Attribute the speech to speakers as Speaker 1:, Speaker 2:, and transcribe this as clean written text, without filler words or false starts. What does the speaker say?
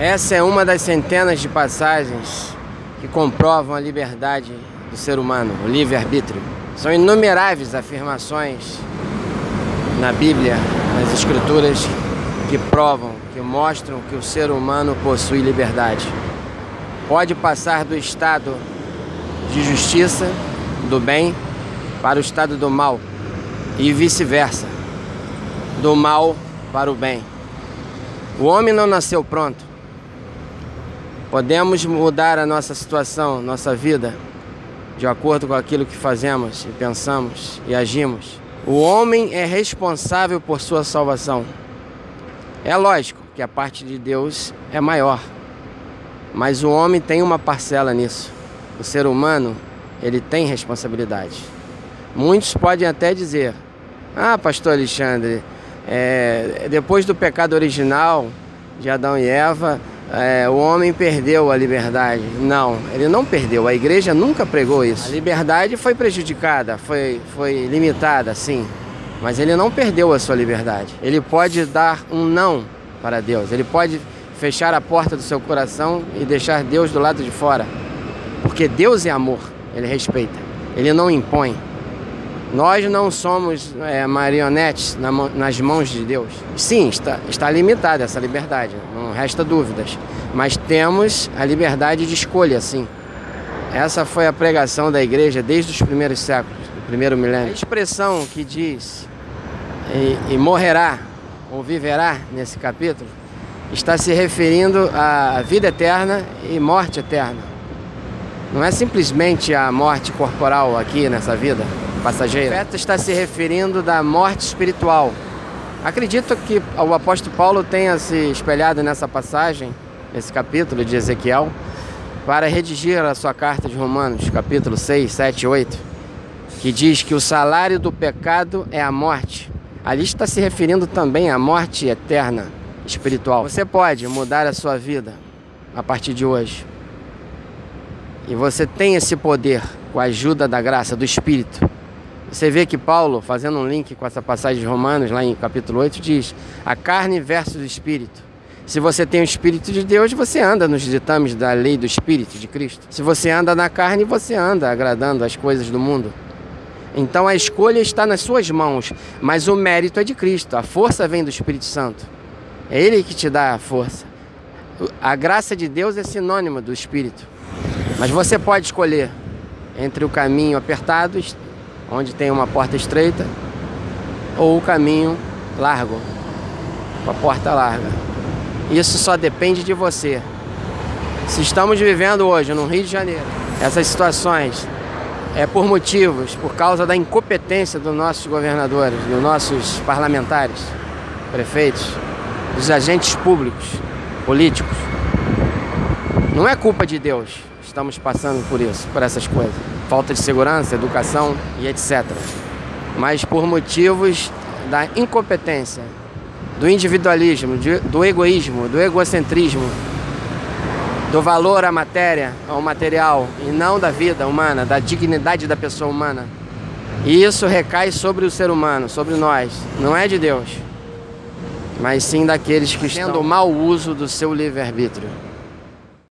Speaker 1: Essa é uma das centenas de passagens que comprovam a liberdade do ser humano, o livre-arbítrio. São inumeráveis afirmações na Bíblia, nas Escrituras, que provam, que mostram que o ser humano possui liberdade. Pode passar do estado de justiça, do bem, para o estado do mal, e vice-versa, do mal para o bem. O homem não nasceu pronto. Podemos mudar a nossa situação, nossa vida, de acordo com aquilo que fazemos e pensamos e agimos. O homem é responsável por sua salvação. É lógico que a parte de Deus é maior, mas o homem tem uma parcela nisso. O ser humano, ele tem responsabilidade. Muitos podem até dizer: ah, pastor Alexandre, depois do pecado original de Adão e Eva, o homem perdeu a liberdade. Não, ele não perdeu. A igreja nunca pregou isso. A liberdade foi prejudicada, foi limitada, sim. Mas ele não perdeu a sua liberdade. Ele pode dar um não para Deus. Ele pode fechar a porta do seu coração e deixar Deus do lado de fora. Porque Deus é amor. Ele respeita. Ele não impõe. Nós não somos marionetes nas mãos de Deus. Sim, está limitada essa liberdade, não resta dúvidas. Mas temos a liberdade de escolha, sim. Essa foi a pregação da igreja desde os primeiros séculos, do primeiro milênio. A expressão que diz e morrerá ou viverá nesse capítulo está se referindo à vida eterna e morte eterna. Não é simplesmente a morte corporal aqui nessa vida passageira. O profeta está se referindo da morte espiritual. Acredito que o apóstolo Paulo tenha se espelhado nessa passagem, nesse capítulo de Ezequiel, para redigir a sua carta de Romanos, capítulo 6, 7 e 8, que diz que o salário do pecado é a morte. Ali está se referindo também à morte eterna, espiritual. Você pode mudar a sua vida a partir de hoje. E você tem esse poder com a ajuda da graça, do Espírito. Você vê que Paulo, fazendo um link com essa passagem de Romanos, lá em capítulo 8, diz: a carne versus o Espírito. Se você tem o Espírito de Deus, você anda nos ditames da lei do Espírito de Cristo. Se você anda na carne, você anda agradando as coisas do mundo. Então a escolha está nas suas mãos, mas o mérito é de Cristo. A força vem do Espírito Santo. É Ele que te dá a força. A graça de Deus é sinônimo do Espírito. Mas você pode escolher entre o caminho apertado, onde tem uma porta estreita, ou o caminho largo, com a porta larga. Isso só depende de você. Se estamos vivendo hoje no Rio de Janeiro, essas situações por causa da incompetência dos nossos governadores, dos nossos parlamentares, prefeitos, dos agentes públicos, políticos. Não é culpa de Deus. Estamos passando por isso, por essas coisas. Falta de segurança, educação e etc. Mas por motivos da incompetência, do individualismo, do egoísmo, do egocentrismo, do valor à matéria, ao material, e não da vida humana, da dignidade da pessoa humana. E isso recai sobre o ser humano, sobre nós. Não é de Deus, mas sim daqueles que estão tendo mau uso do seu livre-arbítrio.